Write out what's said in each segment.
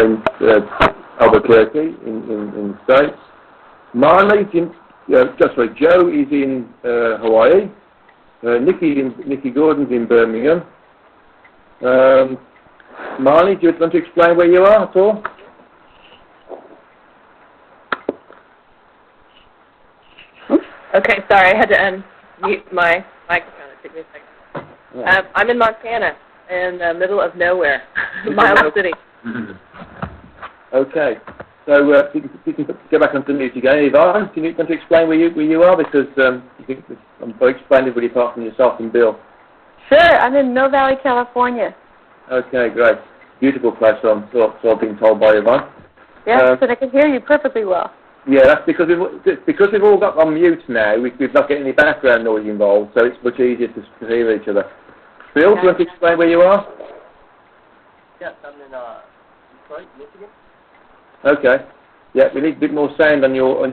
in Albuquerque in the States. Marley, Joe is in Hawaii. Nikki Gordon's in Birmingham. Marley, do you want to explain where you are at all? Okay, sorry, I had to unmute my microphone. It took me a second. Yeah. I'm in Montana, in the middle of nowhere, Miles City. Okay, so you can go back onto mute again. Yvonne, can you want to explain where you are? Because I'll explain everybody apart from yourself and Bill. Sure, I'm in Mill Valley, California. Okay, great. Beautiful place, so I've been told by Yvonne. Yes, and I can hear you perfectly well. Yeah, that's because we've all got on mute now. We've not getting any background noise involved, so it's much easier to hear each other. Bill, do you want to explain where you are? Yes, I'm in Detroit, Michigan. Okay. Yeah, we need a bit more sound on your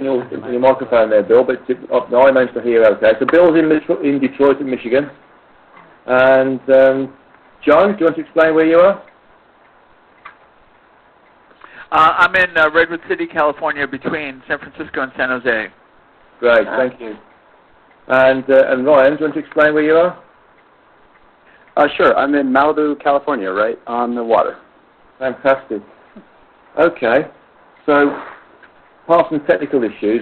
microphone there, Bill. But no, I managed to hear okay. So Bill's in Detroit, Michigan, and John, do you want to explain where you are? I'm in Redwood City, California, between San Francisco and San Jose. Great, thank you. And Ryan, do you want to explain where you are? Sure, I'm in Malibu, California, right on the water. Fantastic. Okay, so apart from technical issues,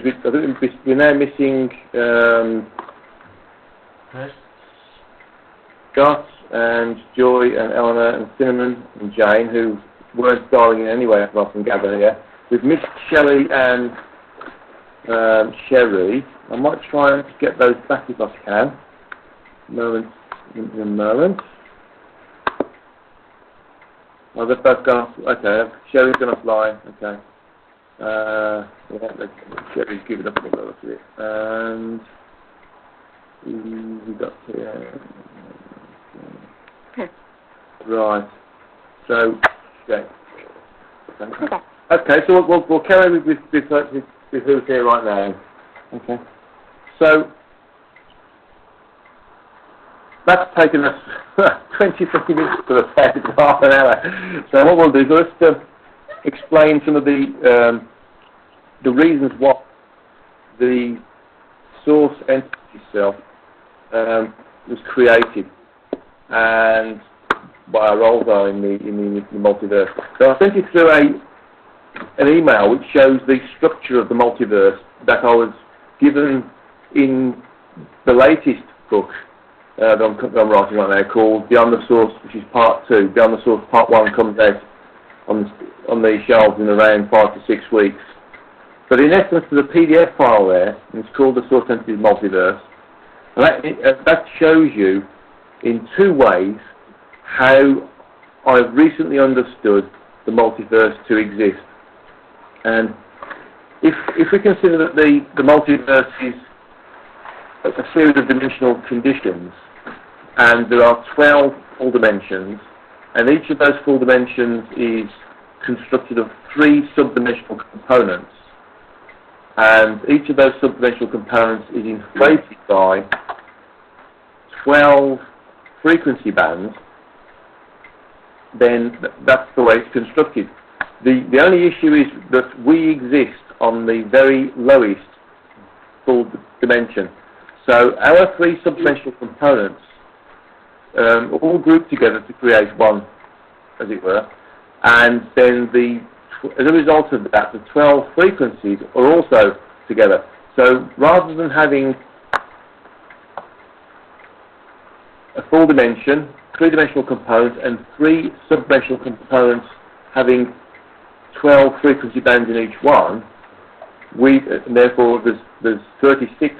we're now missing Scott and Joy and Eleanor and Cinnamon and Jane, who weren't dialing in anyway, apart from gather here. We've missed Shelley and Sherry. I might try and get those back if I can. In a moment. Oh, they've both gone. Okay, Sherry's gone offline. Okay. Sherry's given up a little bit. And we got here. Right. So. Okay. Okay, so we'll carry with who's here right now. Okay. So that's taken us 20, 30 minutes to the set, half an hour. So what we'll do is let's explain some of the reasons what the source entity itself was created and what our roles are in the multiverse. So I sent you through an email which shows the structure of the multiverse that I was given in the latest book that I'm writing right now, called Beyond the Source, which is Part 2. Beyond the Source Part 1 comes out on the shelves in around 5 to 6 weeks. But in essence, there's a PDF file there, and it's called the Source Entity Multiverse. And that shows you in two ways how I've recently understood the multiverse to exist. And if we consider that the multiverse is a series of dimensional conditions, and there are 12 full dimensions, and each of those full dimensions is constructed of 3 subdimensional components, and each of those subdimensional components is inflated by 12 frequency bands, then that's the way it's constructed. The only issue is that we exist on the very lowest full dimension. So our 3 subdimensional components all group together to create one, as it were, and then as a result of that, the 12 frequencies are also together. So rather than having a full dimension, 3-dimensional components, and 3 subdimensional components having 12 frequency bands in each one, and therefore there's 36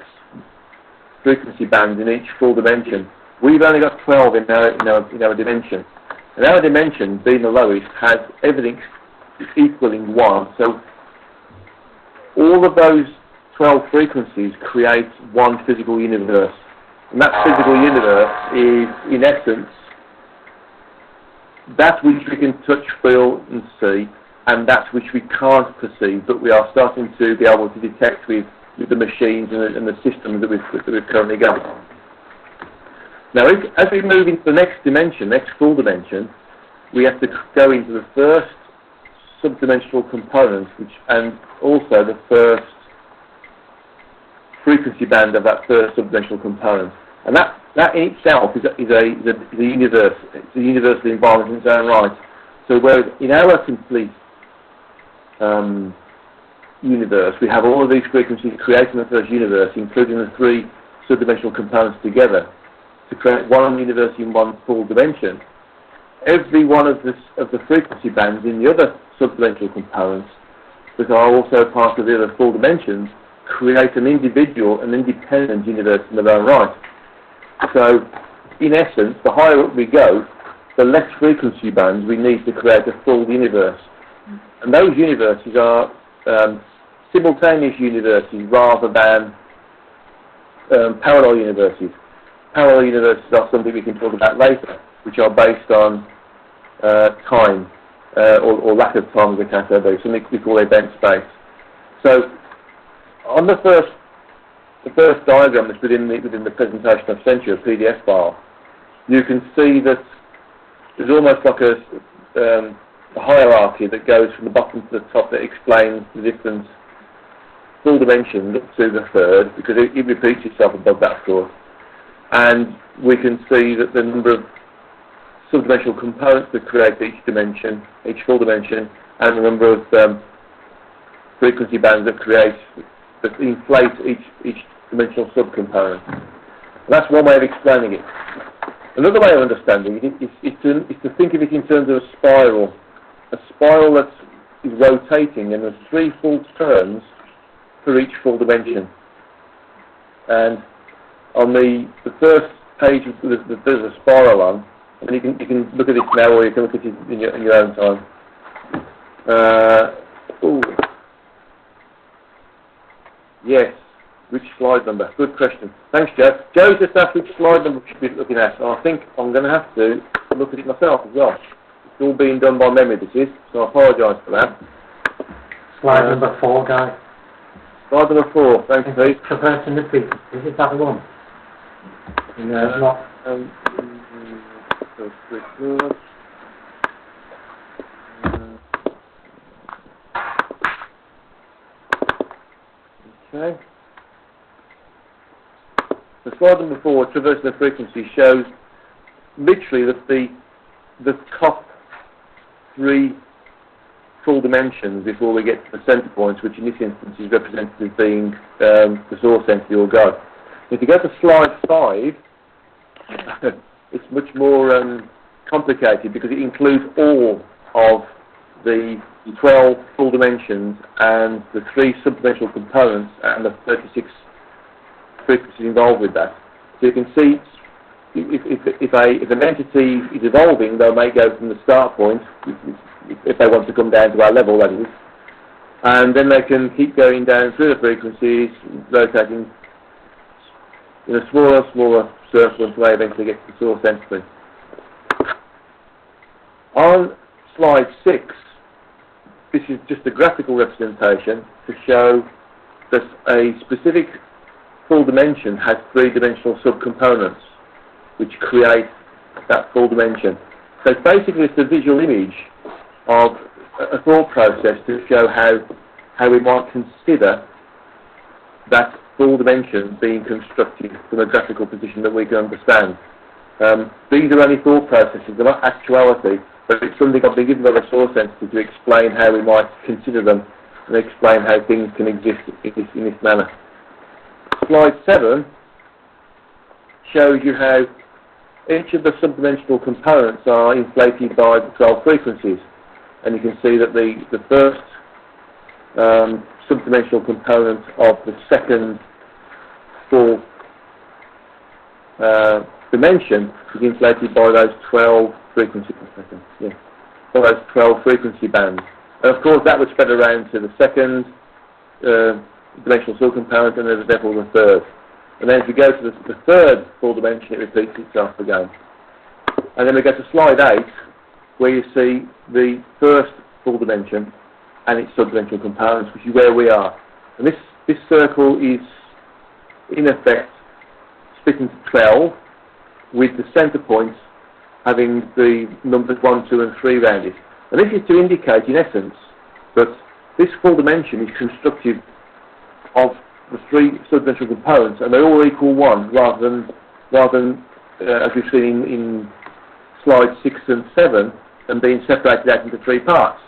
frequency bands in each full dimension. We've only got 12 in our dimension. And our dimension, being the lowest, has everything equaling 1. So all of those 12 frequencies create one physical universe. And that physical universe is, in essence, that which we can touch, feel and see, and that which we can't perceive, but we are starting to be able to detect with the machines and the systems that we've currently got. Now, as we move into the next dimension, next full dimension, we have to go into the first subdimensional component, and also the first frequency band of that first subdimensional component. And that in itself is a universe. It's a universal environment in its own right. So whereas in our complete universe, we have all of these frequencies creating the first universe, including the three subdimensional components together, to create one universe in one full dimension. Every one of the frequency bands in the other subdimensional components that are also part of the other full dimensions create an individual and independent universe in their own right. So, in essence, the higher up we go, the less frequency bands we need to create a full universe. And those universes are simultaneous universes rather than parallel universes. Parallel universes are something we can talk about later, which are based on time, or lack of time, as the case may be, something we call event space. So, on the first diagram that's within the presentation I've sent you, a PDF file, you can see that there's almost like a hierarchy that goes from the bottom to the top that explains the different full dimensions up to the third, because it repeats itself above that, of course. And we can see that the number of subdimensional components that create each dimension, each full dimension, and the number of frequency bands that inflate each dimensional subcomponent. And that's one way of explaining it. Another way of understanding it is to think of it in terms of a spiral that is rotating, and there's three full turns for each full dimension. And on the first page, there's a spiral on, and you can look at it now, or you can look at it in your own time. Yes, which slide number? Good question. Thanks, Joe. Joe just asked which slide number we should be looking at, and I think I'm going to have to look at it myself as well. It's all being done by memory, this is, so I apologise for that. Slide number 4, guys. Slide number 4, thanks, Pete. Traversing the frequencies, is that the one? No, not. So quick look. Okay. The slide number 4, traversing the frequency, shows literally that the top three full dimensions before we get to the centre points, which in this instance is represented as being the source entity or God. If you go to slide 5, it's much more complicated because it includes all of the 12 full dimensions and the 3 subdimensional components and the 36 frequencies involved with that. So you can see if an entity is evolving, they may go from the start point, if they want to come down to our level, that is, and then they can keep going down through the frequencies, rotating in a smaller and smaller circle until they eventually get to the source entity. On slide 6, this is just a graphical representation to show that a specific full dimension has 3-dimensional subcomponents which create that full dimension. So basically it's a visual image of a thought process to show how we might consider that full dimension being constructed from a graphical position that we can understand. These are only thought processes, they're not actuality, but it's something I've been given by the source entity to explain how we might consider them and explain how things can exist in this manner. Slide 7 shows you how each of the subdimensional components are inflated by the 12 frequencies, and you can see that the first subdimensional component of the second full dimension is inflated by those 12 frequency by those 12 frequency bands. And of course that would spread around to the second dimensional subcomponent and therefore the third. And then if we go to the third full dimension, it repeats itself again. And then we go to slide 8, where you see the first full dimension and its subdimensional components, which is where we are. And this circle is, in effect, split into 12, with the centre points having the numbers 1, 2 and 3 round it. And this is to indicate, in essence, But this full dimension is constructed of the three subdimensional components, and they all equal one, rather than as we've seen in slides 6 and 7, and being separated out into three parts.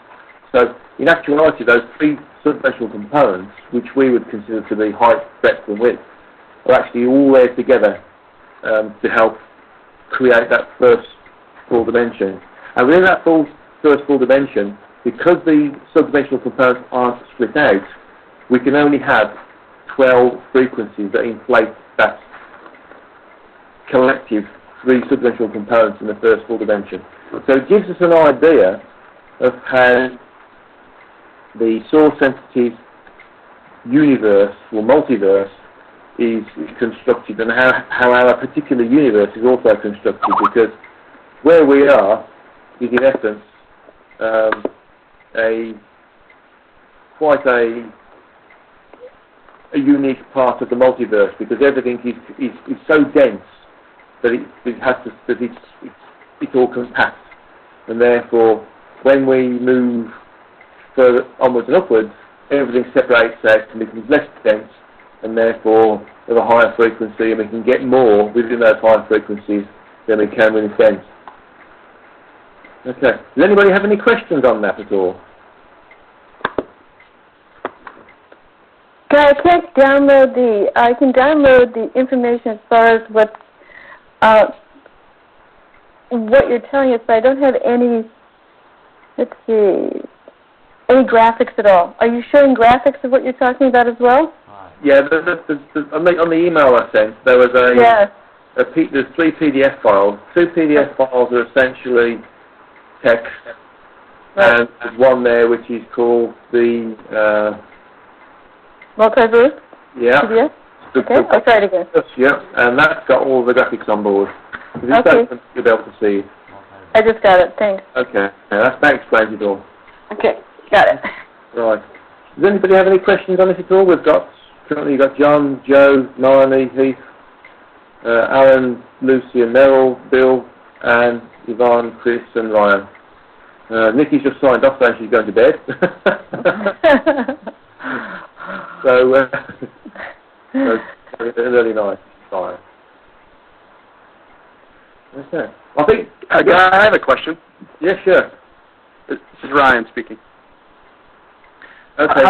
So, in actuality, those three subdimensional components, which we would consider to be height, breadth, and width, are actually all there together to help create that first full dimension. And within that first full dimension, because the subdimensional components aren't split out, we can only have 12 frequencies that inflate that collective three subdimensional components in the first full dimension. So it gives us an idea of how the source-sensitive universe, or multiverse, is constructed, and how our particular universe is also constructed, because where we are is in essence quite a unique part of the multiverse, because everything is so dense that it's all compact, and therefore when we move further onwards and upwards, everything separates out and becomes less dense, and therefore of a higher frequency, and we can get more within those higher frequencies than we can with sense. Okay. Does anybody have any questions on that at all? I can't download I can download the information as far as what you're telling us, but I don't have any, let's see, any graphics at all. Are you showing graphics of what you're talking about as well? Yeah, on the email I sent, there was there's 3 PDF files. 2 PDF files are essentially text, and there's one there which is called the multiverse? Yeah. PDF? Okay, I'll try it again. Yeah, and that's got all the graphics on board. Okay. You'll be able to see. I just got it, thanks. Okay, that explains it all. Okay, got it. Right. Does anybody have any questions on this at all? Currently you've got John, Joe, Marnie, Heath, Alan, Lucy and Meryl, Bill, and Yvonne, Chris and Ryan. Nikki's just signed off saying she's going to bed. so an early night. Fine. Okay. I think... I have a question. Yeah, sure. This is Ryan speaking. Okay.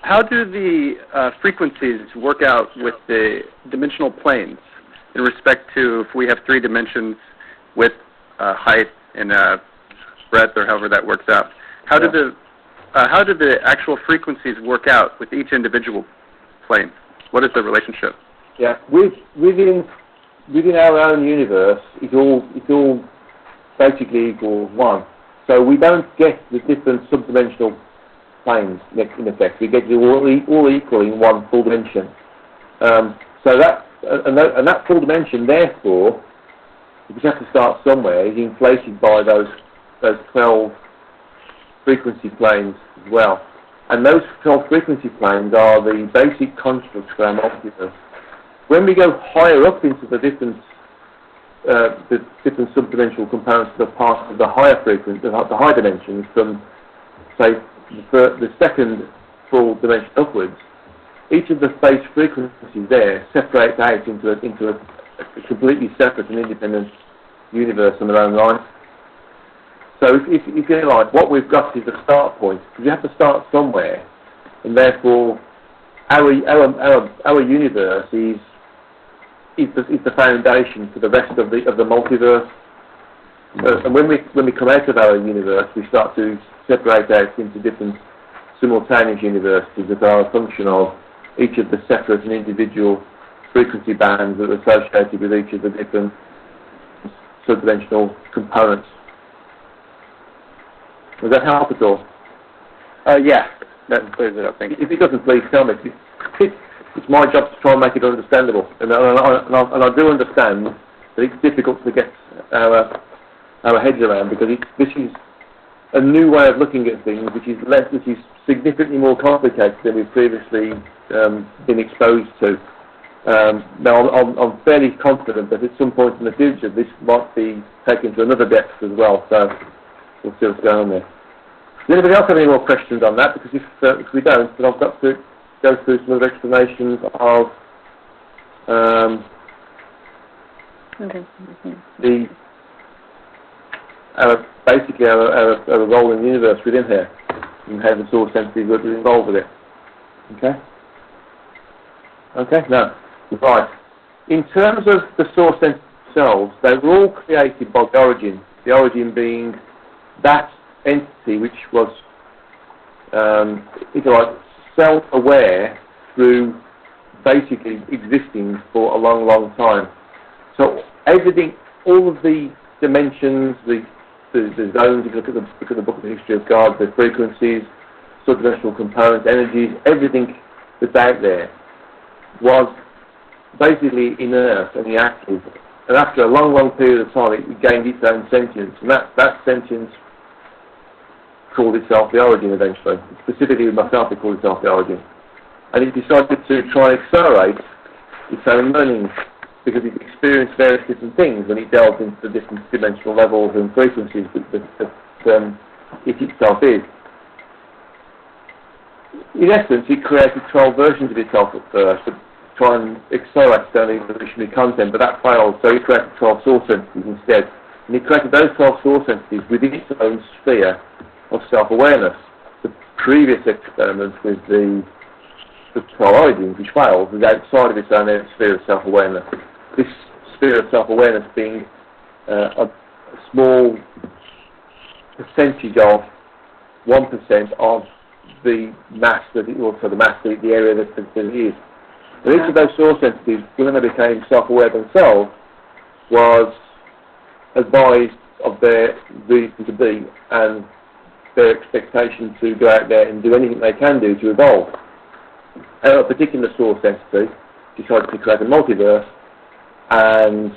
How do the frequencies work out with the dimensional planes in respect to if we have 3 dimensions with height and breadth, or however that works out? How do the actual frequencies work out with each individual plane? What is the relationship? Yeah, within our own universe, it all basically equals 1. So we don't get the different subdimensional planes in effect. We get it all equal in one full dimension. So that full dimension, therefore, because you have to start somewhere, is inflated by those 12 frequency planes as well. And those 12 frequency planes are the basic constructs for our multiverse. When we go higher up into the different subdimensional components that are part of the higher frequency, the high dimensions, from say the second full dimension upwards, each of the base frequencies there separates out into a completely separate and independent universe on their own line. So if you like, what we've got is a start point, because you have to start somewhere, and therefore our universe is the foundation for the rest of the multiverse. And when we come out of our universe, we start to separate out into different simultaneous universes that are a function of each of the separate and individual frequency bands that are associated with each of the different subdimensional components. Does that help at all? Yeah, that clears it up. Thank you. If it doesn't, please tell me. It's my job to try and make it understandable, and I do understand that it's difficult to get our heads around, because this is a new way of looking at things, which is significantly more complicated than we've previously been exposed to. Now, I'm fairly confident that at some point in the future, this might be taken to another depth as well. So we'll see what's going on there. Does anybody else have any more questions on that? Because if we don't, then I've got to go through some other explanations of basically our role in the universe within here, and how the source entities would be involved with it. Okay? Okay? No. Right. In terms of the source entities themselves, they were all created by the origin being that entity which was, if you like, self-aware through basically existing for a long, long time. So everything, all of the dimensions, the zones, if you look at the book of the history of God, the frequencies, subdimensional components, energies, everything that's out there was basically inert and inactive. And after a long, long period of time, it gained its own sentience. And that sentience called itself the origin eventually. Specifically with myself, it called itself the origin. And it decided to try and accelerate its own learning because it experienced various different things when it delved into the different dimensional levels and frequencies that it itself is. In essence, it created 12 versions of itself at first to try and accelerate its own evolutionary content, but that failed, so it created 12 source entities instead. And it created those 12 source entities within its own sphere of self-awareness. The previous experiment with the 12 origins, which failed, was outside of its own sphere of self-awareness. This sphere of self-awareness being a small percentage of 1% of the mass that it also the area that it is. And each of those source entities, when they became self-aware themselves, was advised of their reason to be and their expectation to go out there and do anything they can do to evolve. And a particular source entity decided to create a multiverse and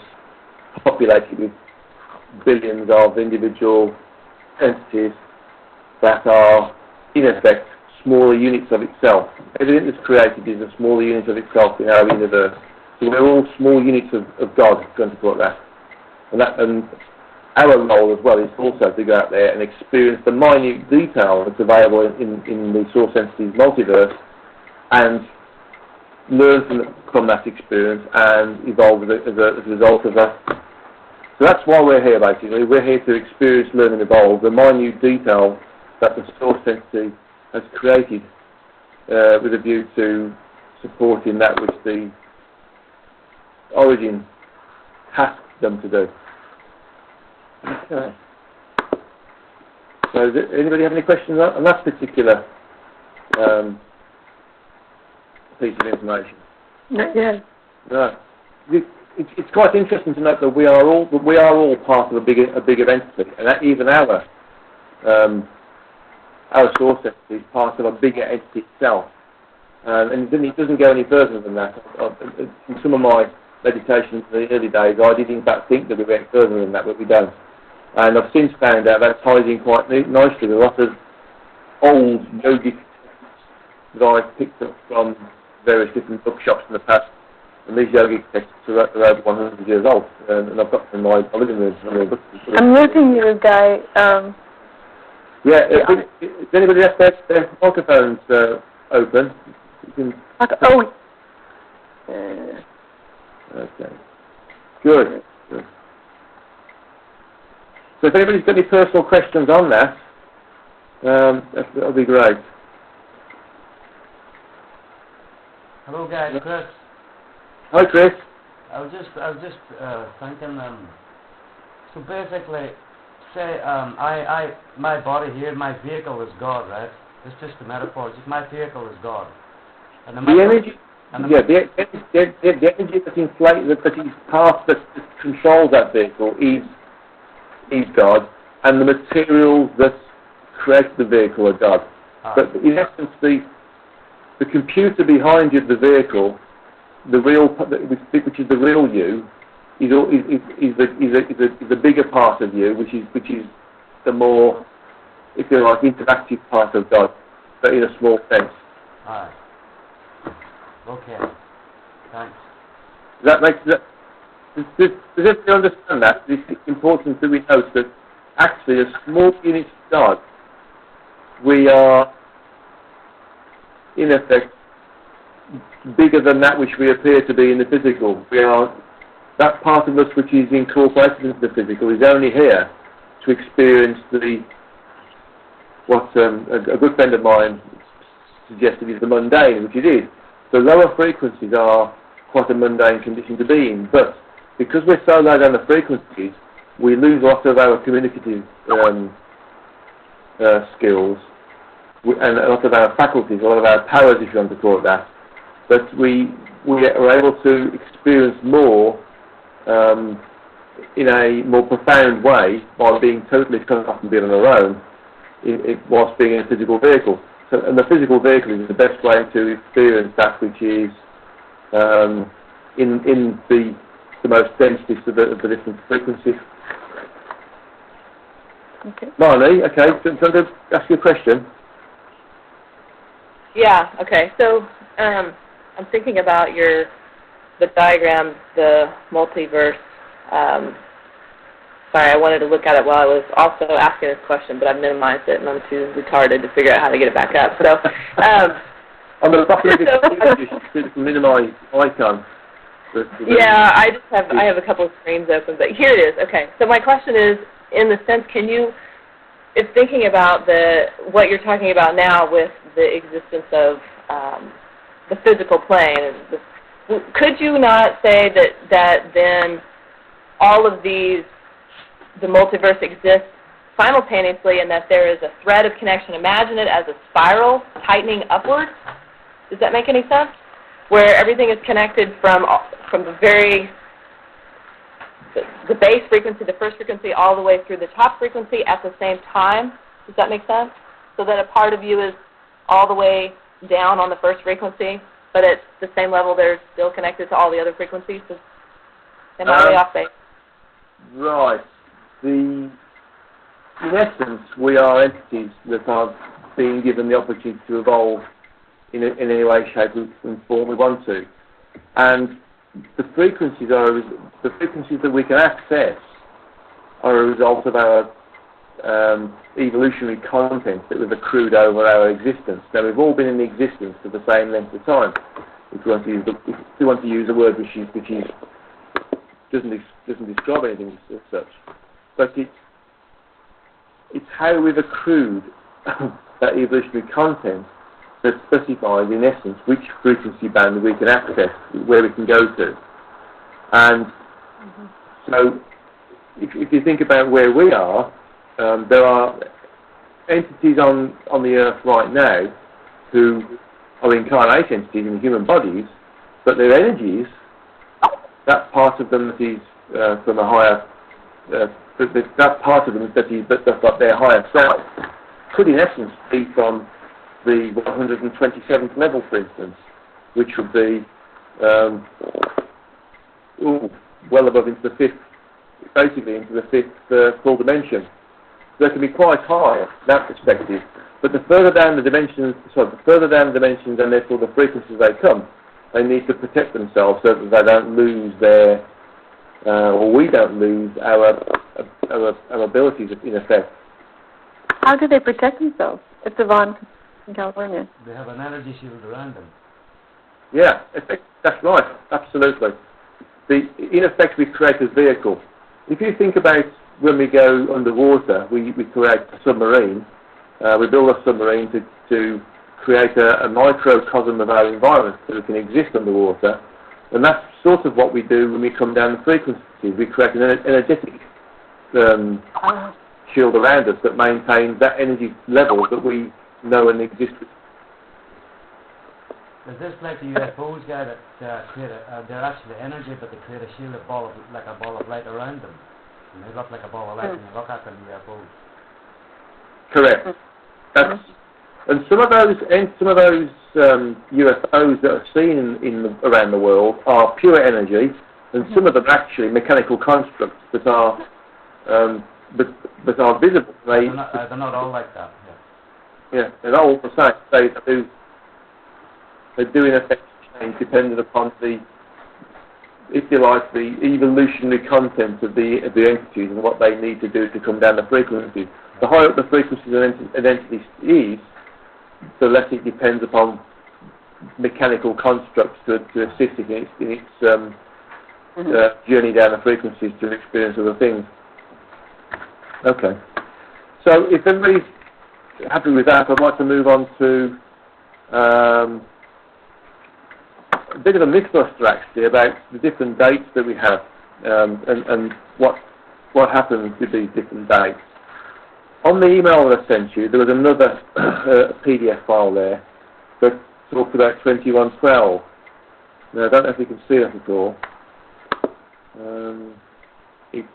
populate it with billions of individual entities that are, in effect, smaller units of itself. Everything that's created is a smaller unit of itself in our universe. So we're all small units of God, going to put that. And our role as well is also to go out there and experience the minute detail that's available in the source entity's multiverse and learn from that experience and evolve as a result of that. So that's why we're here, basically. We're here to experience, learn and evolve the minute detail that the source entity has created with a view to supporting that which the origin tasked them to do. Okay. So does anybody have any questions on that particular piece of information? Not yet. No. It's quite interesting to note that we are all part of a bigger entity, and that even our source entity is part of a bigger entity itself. And it doesn't go any further than that. In some of my meditations in the early days, I did in fact think that we went further than that, but we don't. And I've since found out that ties in quite nicely with a lot of old yogic texts that I've picked up from various different bookshops in the past. And these yogic texts are over 100 years old, and I've got them in my living room. I'm losing you, Guy. Does anybody have their microphones open? Oh. Okay. Good. So if anybody's got any personal questions on that, that'll be great. Hello, guys. Chris. Hi, Chris. I was just thinking. So basically, say my body here, my vehicle is God, right? It's just a metaphor. Just my vehicle is God. And the energy. The energy that's inflated, that is part that controls that vehicle is God, and the materials that create the vehicle are God. But in essence, the computer behind you, the vehicle, which is the real you, is the bigger part of you, which is the more, if you like, interactive part of God, but in a small sense. Alright. Okay. Thanks. Does everybody understand that? It's important that we note that actually a small unit of God we are, in effect, bigger than that which we appear to be in the physical. We are, that part of us which is incorporated into the physical is only here to experience what a good friend of mine suggested is the mundane, which it is. The lower frequencies are quite a mundane condition to be in, but because we're so low down the frequencies, we lose a lot of our communicative skills and a lot of our faculties, a lot of our powers, if you want to call it that. But we are able to experience more in a more profound way by being totally cut off and being on our own, whilst being in a physical vehicle. So, and the physical vehicle is the best way to experience that which is in the most densest of the different frequencies. Okay. Marnie, okay, so I'm going to ask you a question. Yeah, okay. So I'm thinking about the diagram, the multiverse. Sorry, I wanted to look at it while I was also asking this question, but I minimized it, and I'm too retarded to figure out how to get it back up. So, I'm going to minimize icon. Yeah, I have a couple of screens open, but here it is. Okay, so my question is, in the sense, if thinking about what you're talking about now with the existence of the physical plane, could you not say that then all of the multiverse exists simultaneously, and that there is a thread of connection? Imagine it as a spiral tightening upward. Does that make any sense? Where everything is connected from the base frequency, the first frequency, all the way through the top frequency at the same time. Does that make sense? So that a part of you is all the way down on the first frequency, but at the same level they're still connected to all the other frequencies? Am I way off base? Right. In essence, we are entities that are being given the opportunity to evolve in any way, shape, and form we want to. And the frequencies that we can access are a result of our evolutionary content that we've accrued over our existence. Now, we've all been in existence for the same length of time. If we want to use a word which doesn't describe anything as such, but it's how we've accrued that evolutionary content that specifies, in essence, which frequency band we can access, where we can go to. And so, if you think about where we are, there are entities on the Earth right now who are incarnate entities in human bodies, but their energies, that part of them that is from a higher, that part of them that's got their higher self, could in essence be from the 127th level, for instance, which would be well above into the fifth, basically into the fifth full dimension. So they can be quite high from that perspective. But the further down the dimensions, and therefore the frequencies they come, they need to protect themselves so that they don't lose their, or we don't lose our abilities in effect. How do they protect themselves? It's Yvonne in California. They have an energy shield around them. Yeah, that's right, absolutely. In effect, we create a vehicle. If you think about when we go underwater, we create a submarine. We build a submarine to create a microcosm of our environment so we can exist underwater. And that's sort of what we do when we come down the frequencies. We create an energetic shield around us that maintains that energy level that we know and exist with. Is this like the UFOs guy that create they're actually energy, but they create a shield, like a ball of light around them? And they look like a ball of light when you look at them, UFOs. Correct. And some of those UFOs that are seen around the world are pure energy, and some of them are actually mechanical constructs that are visible. They're not all like that. Yeah, they're all the same. They do in effect change depending upon the if you like, the evolutionary content of the entities and what they need to do to come down the frequency. The higher up the frequency an entity is, the less it depends upon mechanical constructs to assist it in its journey down the frequencies to experience other things. Okay. So if everybody's happy with that, I'd like to move on to a bit of a mythbuster actually about the different dates that we have and what happens with these different dates. On the email that I sent you, there was another PDF file there that talked about 2112. Now, I don't know if you can see that at all. It's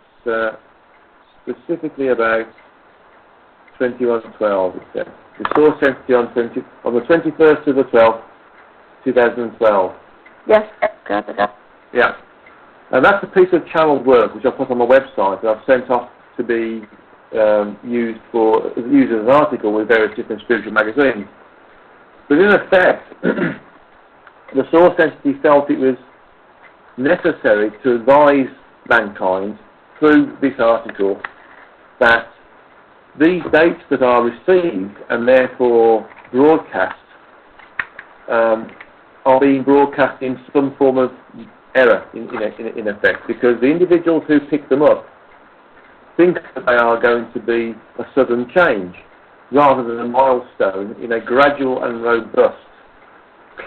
specifically about 2112. It says. The source entity on the 21st of the 12th, 2012. Yes, got it. Yeah. And that's a piece of channeled work which I put on my website that I've sent off to be used as an article with various different spiritual magazines. But in effect, the source entity felt it was necessary to advise mankind through this article that these dates that are received and therefore broadcast are being broadcast in some form of error in effect, because the individuals who pick them up think that they are going to be a sudden change rather than a milestone in a gradual and robust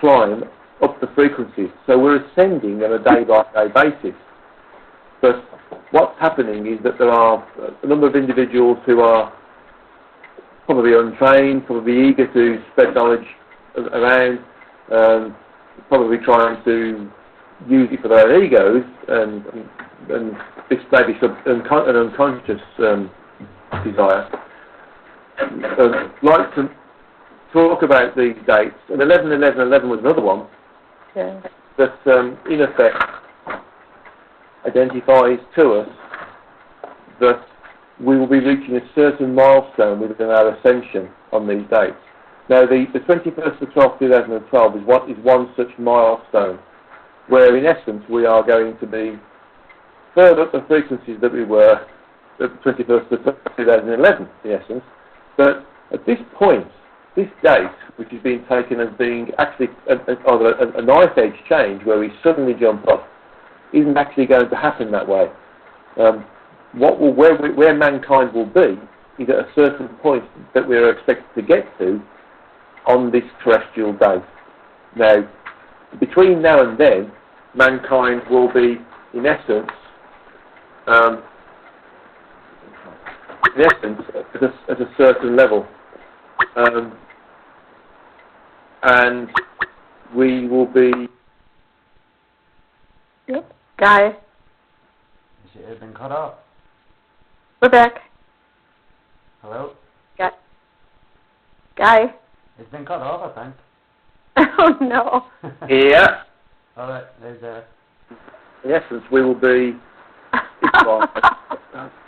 climb up the frequencies. So we're ascending on a day-by-day basis. But what's happening is that there are a number of individuals who are probably untrained, probably eager to spread knowledge around, probably trying to use it for their own egos, and this may be an unconscious desire. Like to talk about these dates, and 11/11/11 was another one that, in effect, identifies to us that we will be reaching a certain milestone within our ascension on these dates. Now, the 21st of 12th, 2012 is one such milestone, where in essence we are going to be further up the frequencies that we were at the 21st of 2011, in essence. But at this point, this date, which is being taken as being actually a knife edge change, where we suddenly jump up, isn't actually going to happen that way. Where mankind will be is at a certain point that we are expected to get to on this terrestrial day. Now, between now and then, mankind will be, in essence, at a certain level, and we will be. Yep. Guy. It's been cut off. We're back. Hello? Guy. It's been cut off, I think. Oh, no. Yeah. All right, there's In essence, we will be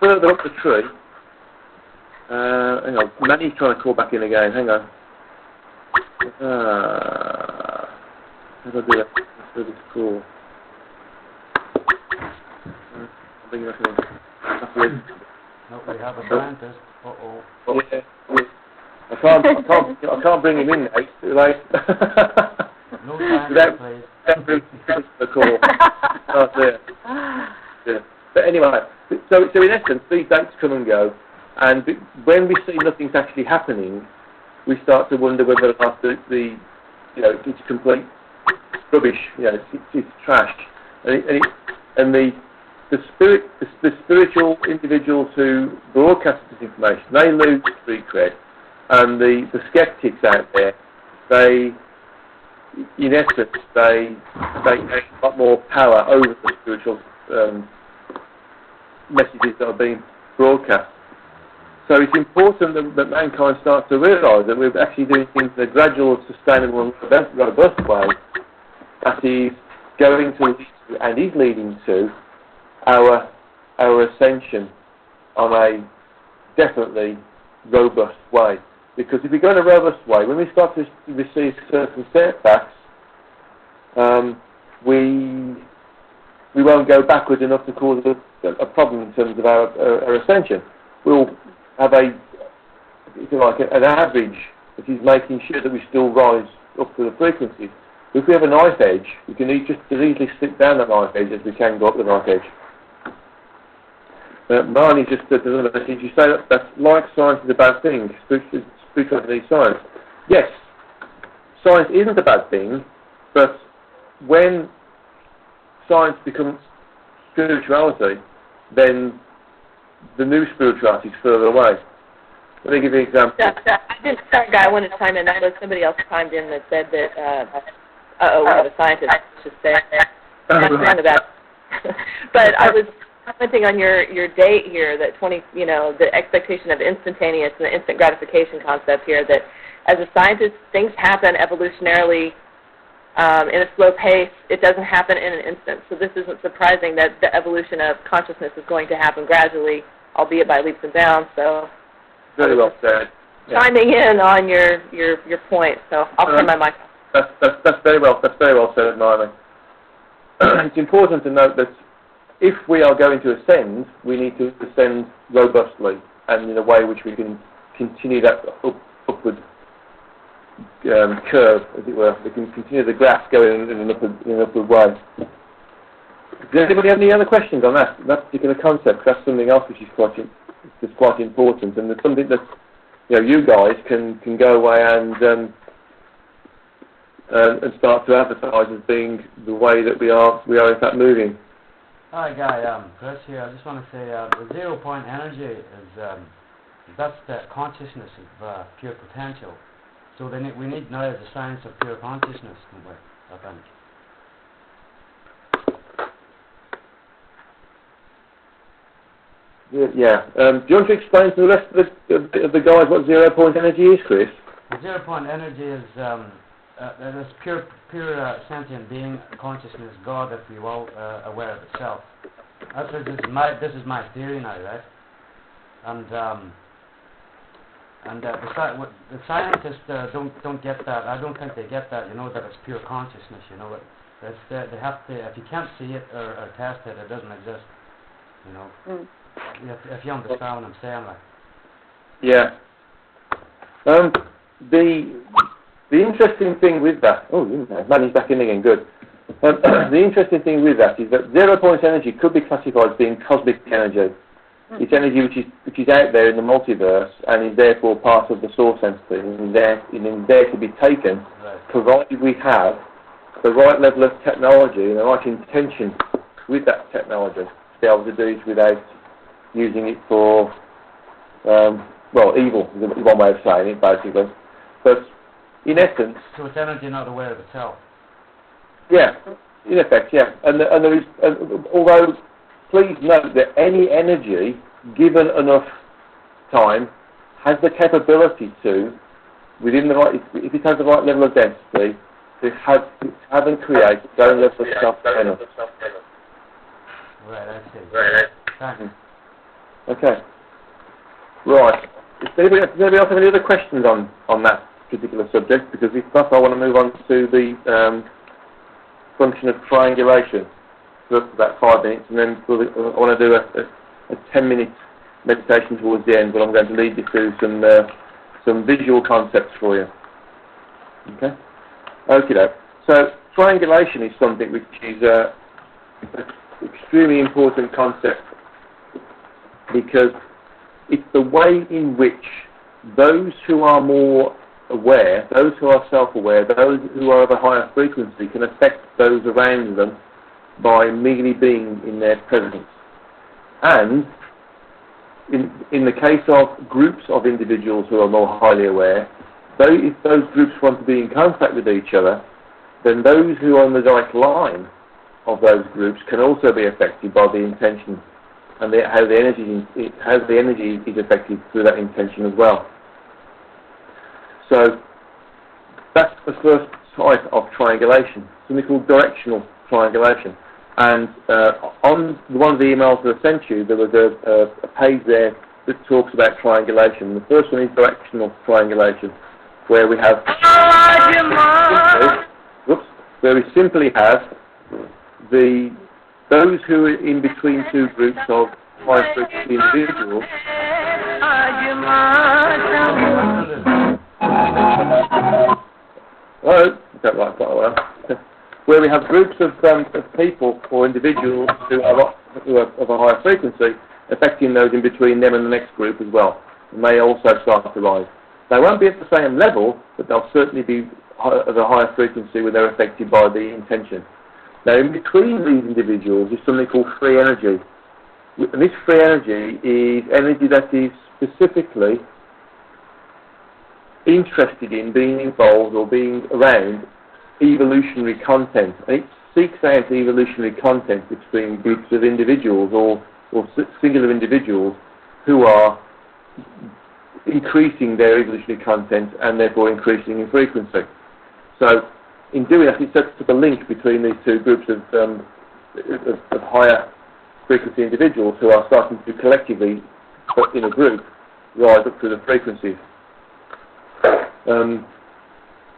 further up the tree. Hang on, Manny's trying to call back in again. Hang on. How do I do that? Let's do this call. I'll bring you back in. That's weird. No, we have a scientist. Uh-oh. Yeah. I can't bring him in now. It's too late. No scientist, please. The call. Oh, dear. Yeah. But anyway, so in essence, these dates come and go, and when we see nothing's actually happening, we start to wonder whether or not it's complete rubbish. It's trash, and the spiritual individuals who broadcast this information, they lose street cred, and the skeptics out there, they in essence they gain a lot more power over the spiritual messages that are being broadcast. So it's important that mankind starts to realise that we're actually doing things in a gradual, sustainable and robust way that is going to lead to, and is leading to, our ascension on a definitely robust way. Because if we go in a robust way, when we start to receive certain setbacks, we we won't go backwards enough to cause a problem in terms of our ascension. We'll have if you like, an average that is making sure that we still rise up to the frequencies. If we have a knife edge, we can just as easily slip down that knife edge as we can go up the knife edge. Marnie just said to the message, you say that's like science is a bad thing, spirituality needs science. Yes, science isn't a bad thing, but when science becomes spirituality, then the new spirituality is further away. Let me give you an example. Sorry, guy, I wanted to chime in. I know somebody else chimed in that said that, we have a scientist, just say that. But I was commenting on your date here, that the expectation of instantaneous and the instant gratification concept here, that as a scientist, things happen evolutionarily in a slow pace. It doesn't happen in an instant. So this isn't surprising that the evolution of consciousness is going to happen gradually, albeit by leaps and bounds. So very well said. Chiming in on your point. So I'll turn my mic. That's very well said, Marnie. It's important to note that if we are going to ascend, we need to ascend robustly and in a way which we can continue that upward curve, as it were. We can continue the graph going in an upward way. Does anybody have any other questions on that particular concept? That's something else which is quite important, and it's something that you guys can go away and start to advertise as being the way that we are in fact moving. Hi, Guy. Chris here. I just want to say the 0 point energy is that's the consciousness of pure potential. So we need now the science of pure consciousness, I think. Yeah. Do you want to explain to the rest of the guys what 0 point energy is, Chris? The 0 point energy is this pure sentient being, consciousness, God, if you will, aware of itself. This is my theory now, right? And the scientists don't get that. I don't think they get that. That it's pure consciousness. They have to. If you can't see it or test it, it doesn't exist. If you understand what I'm saying, like. Yeah. The interesting thing with that, Manny's back in again, good. The interesting thing with that is that 0 point energy could be classified as being cosmic energy. It's energy which is out there in the multiverse and is therefore part of the source entity and is there to be taken, provided we have the right level of technology and the right intention with that technology to be able to do it without using it for, evil is one way of saying it, basically. But in essence... So it's energy not aware of itself? Yeah, in effect, yeah. And there is, although, please note that any energy, given enough time, has the capability to, within the right, if it has the right level of density, to have and create its own level of self-energy. Right, I see. Thanks. Okay. Right. Does anybody else have any other questions on that particular subject? Because if not, I want to move on to the function of triangulation for about 5 minutes, and then I want to do a 10-minute meditation towards the end, but I'm going to lead you through some visual concepts for you. Okay? Okay. So triangulation is something which is an extremely important concept, because it's the way in which those who are more aware, those who are self-aware, those who are of a higher frequency can affect those around them by merely being in their presence. And in the case of groups of individuals who are more highly aware, if those groups want to be in contact with each other, then those who are on the direct line of those groups can also be affected by the intention and how the energy is affected through that intention as well. So that's the first type of triangulation, something called directional triangulation. And on one of the emails that I sent you, there was a page there that talks about triangulation. The first one is directional triangulation, where we have where we simply have the those who are in between two groups of high frequency individuals. Hello, don't like quite well. Where we have groups of people or individuals who are of a higher frequency, affecting those in between them and the next group as well. And they also start to rise. They won't be at the same level, but they'll certainly be of a higher frequency when they're affected by the intention. Now, in between these individuals is something called free energy. And this free energy is energy that is specifically interested in being involved or being around evolutionary content. And it seeks out evolutionary content between groups of individuals or singular individuals who are increasing their evolutionary content and therefore increasing in frequency. So in doing that, it sets up a link between these two groups of higher frequency individuals who are starting to collectively, in a group, rise up to the frequencies.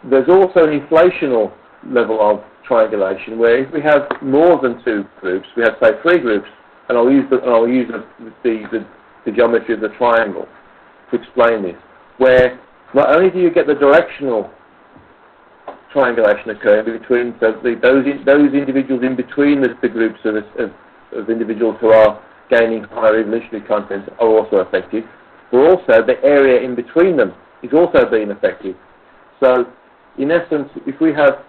There's also an inflational level of triangulation where if we have more than two groups, we have say 3 groups, and I'll use the geometry of the triangle to explain this, where not only do you get the directional triangulation occurring between those individuals in between the groups of individuals who are gaining higher evolutionary content are also affected, but also the area in between them is also being affected. So, in essence, if we have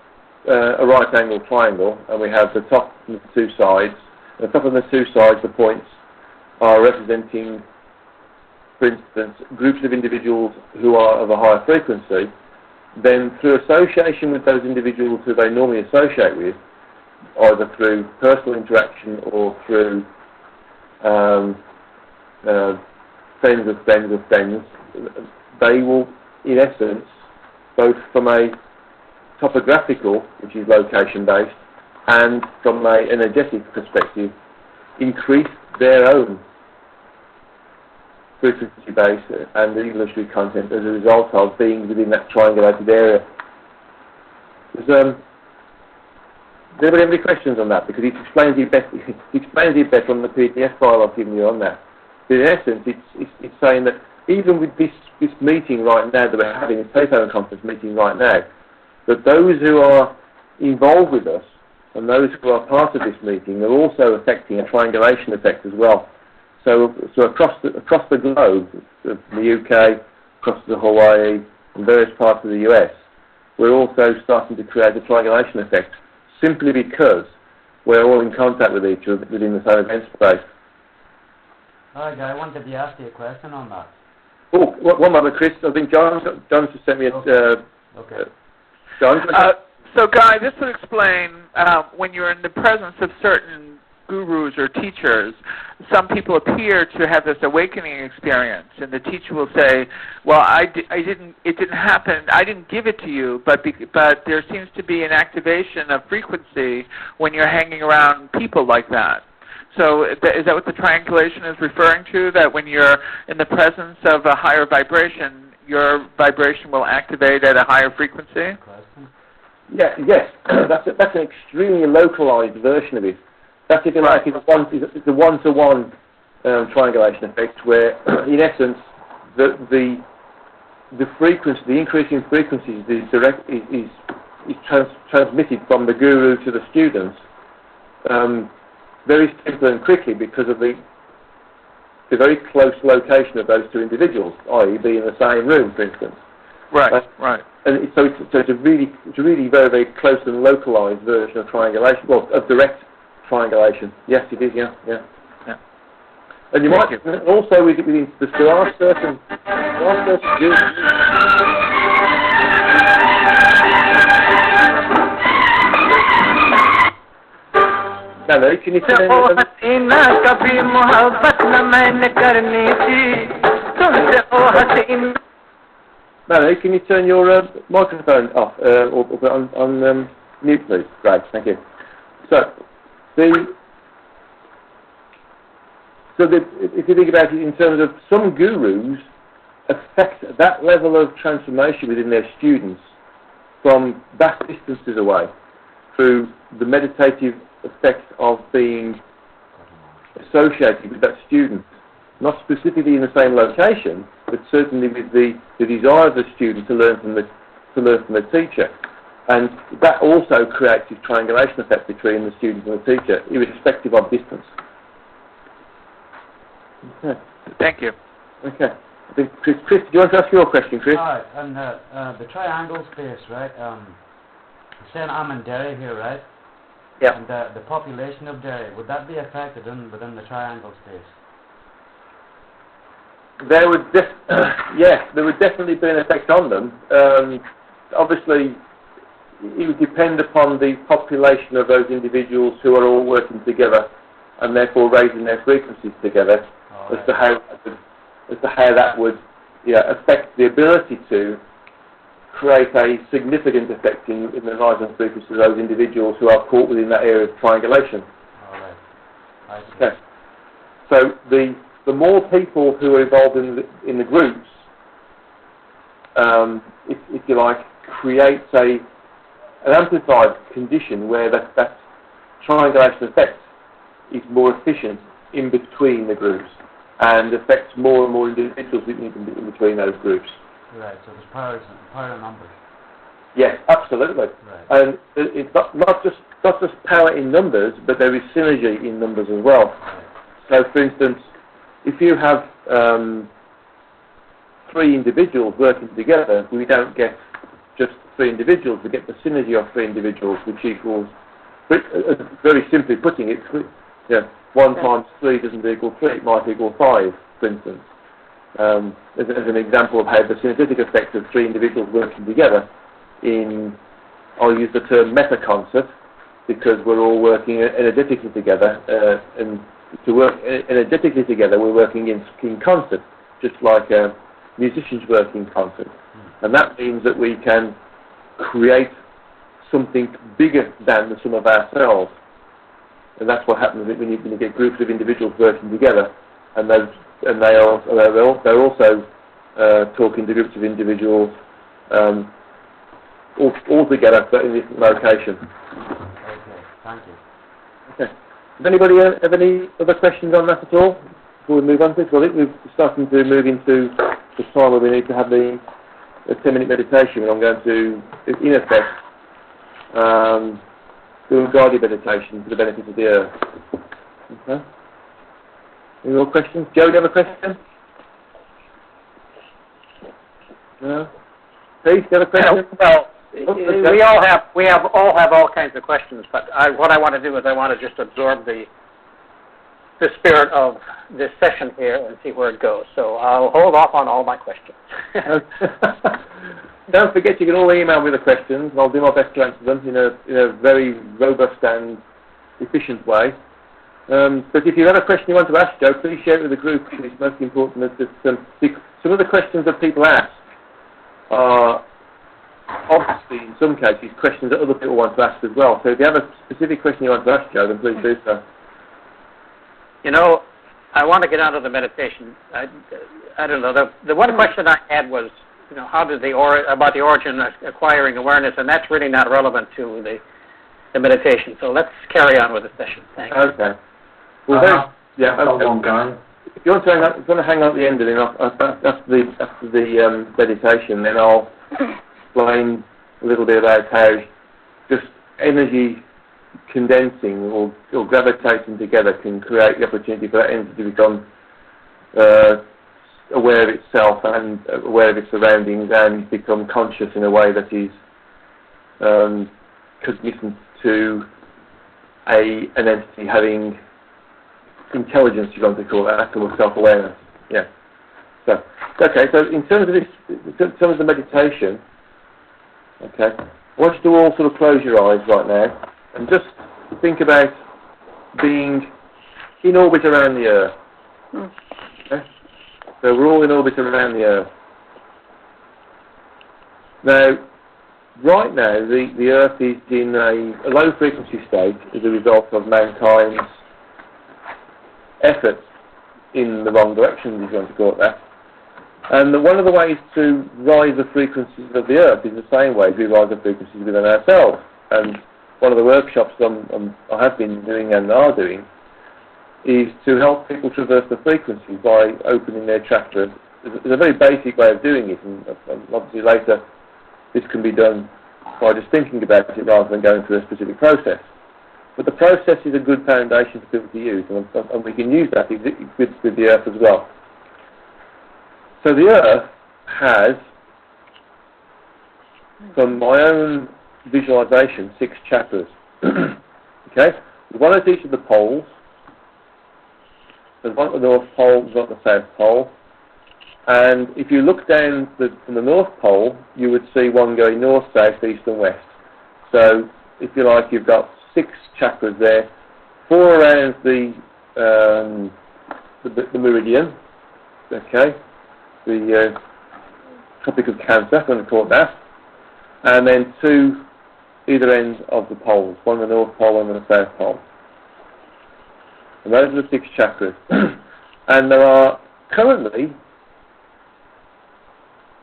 a right-angled triangle and we have the top and the 2 sides, the top and the 2 sides, the points, are representing, for instance, groups of individuals who are of a higher frequency, then through association with those individuals who they normally associate with, either through personal interaction or through friends of friends of friends, they will, in essence, both from a topographical, which is location-based, and from an energetic perspective, increase their own frequency base and evolutionary content as a result of being within that triangulated area. Does anybody have any questions on that? Because it explains it better on the PDF file I've given you on that. But in essence, it's saying that even with this meeting right now that we're having, this telephone conference meeting right now, that those who are involved with us and those who are part of this meeting are also affecting a triangulation effect as well. So across the globe, the UK, across the Hawaii, and various parts of the US, we're also starting to create a triangulation effect simply because we're all in contact with each other within the same event space. Hi, guy. I wanted to ask you a question on that. Oh, one moment, Chris. I think John just sent me a... okay. John? So, Guy, this would explain when you're in the presence of certain gurus or teachers, some people appear to have this awakening experience, and the teacher will say, well, it didn't happen, I didn't give it to you, but there seems to be an activation of frequency when you're hanging around people like that. So is that what the triangulation is referring to, that when you're in the presence of a higher vibration, your vibration will activate at a higher frequency? Yeah, yes. That's an extremely localized version of it. That's, if you like, it's a one-to-one triangulation effect where, in essence, the frequency, the increase in frequencies is transmitted from the guru to the students very simply and quickly because of the very close location of those two individuals, i.e., being in the same room, for instance. Right, right. And so it's a really very, very close and localized version of triangulation, well, of direct triangulation. Yes, it is. Yeah. And you might also within there are certain Hello, can you turn Melanie, can you turn your microphone off or put it on mute, please? Great, thank you. So, if you think about it in terms of some gurus affect that level of transformation within their students from vast distances away through the meditative effect of being associated with that student, not specifically in the same location, but certainly with the desire of the student to learn from the teacher. And that also creates this triangulation effect between the student and the teacher, irrespective of distance. Okay. Thank you. Okay. I think Chris, do you want to ask your question, Chris? All right, and the triangle space, right? Saying I'm in Derry here, right? Yeah. And the population of Derry, would that be affected within the triangle space? There would yes, there would definitely be an effect on them. Obviously, it would depend upon the population of those individuals who are all working together, and therefore raising their frequencies together, as to how that would affect the ability to create a significant effect in the rise and frequency of those individuals who are caught within that area of triangulation. All right. I see. Okay. So the more people who are involved in the groups, if you like, creates an amplified condition where that triangulation effect is more efficient in between the groups and affects more and more individuals in between those groups. Right, so there's power in numbers. Yes, absolutely. Right. And it's not just power in numbers, but there is synergy in numbers as well. Right. So, for instance, if you have 3 individuals working together, we don't get just 3 individuals, we get the synergy of 3 individuals, which equals, very simply putting it, 1 times 3 doesn't equal 3, it might equal 5, for instance. As an example of how the synergetic effect of 3 individuals working together I'll use the term meta-concert, because we're all working energetically together, and to work energetically together, we're working in concert, just like musicians work in concert. And that means that we can create something bigger than the sum of ourselves. And that's what happens when you get groups of individuals working together, and they're also talking to groups of individuals all together, but in a different location. Okay, thank you. Okay. Does anybody have any other questions on that at all before we move on to this? Well, I think we're starting to move into the time where we need to have the 10-minute meditation, and I'm going to, in effect, do a guided meditation for the benefit of the earth. Okay. Any more questions? Joe, do you have a question? No? Pete, do you have a question? Well, we all have all kinds of questions, but what I want to do is I want to just absorb the spirit of this session here and see where it goes. So I'll hold off on all my questions. Don't forget, you can all email me the questions, and I'll do my best to answer them in a very robust and efficient way. But if you have a question you want to ask, Joe, please share it with the group. It's most important that some of the questions that people ask are obviously, in some cases, questions that other people want to ask as well. So if you have a specific question you want to ask, Joe, then please do so. You know, I want to get out of the meditation. I don't know. The one question I had was, how did about the origin of acquiring awareness, and that's really not relevant to the meditation. So let's carry on with the session. Thanks. Okay. Well, okay. If you want to hang out at the end, and then after the meditation, then I'll explain a little bit about how just energy condensing or gravitating together can create the opportunity for that energy to become aware of itself and aware of its surroundings and become conscious in a way that is cognizant to an entity having intelligence, you want to call that, or self-awareness. Yeah. So, okay. So, in terms of the meditation, okay, I want you to all sort of close your eyes right now and just think about being in orbit around the Earth. Okay. So we're all in orbit around the Earth. Now, right now, the Earth is in a low frequency state as a result of mankind's efforts in the wrong direction, if you want to call it that. And one of the ways to rise the frequencies of the Earth is the same way we rise the frequencies within ourselves. And one of the workshops I have been doing and are doing is to help people traverse the frequency by opening their chakras. It's a very basic way of doing it, and obviously later this can be done by just thinking about it rather than going through a specific process. But the process is a good foundation for people to use, and we can use that with the Earth as well. So the Earth has, from my own visualization, 6 chakras. Okay? One at each of the poles. There's one at the North Pole, there's one at the South Pole. And if you look down from the North Pole, you would see one going north, south, east and west. So, if you like, you've got 6 chakras there, 4 around the meridian, okay, the Tropic of Cancer, I'm going to call it that, and then 2 either end of the poles, one on the North Pole and one on the South Pole. And those are the 6 chakras. And there are currently,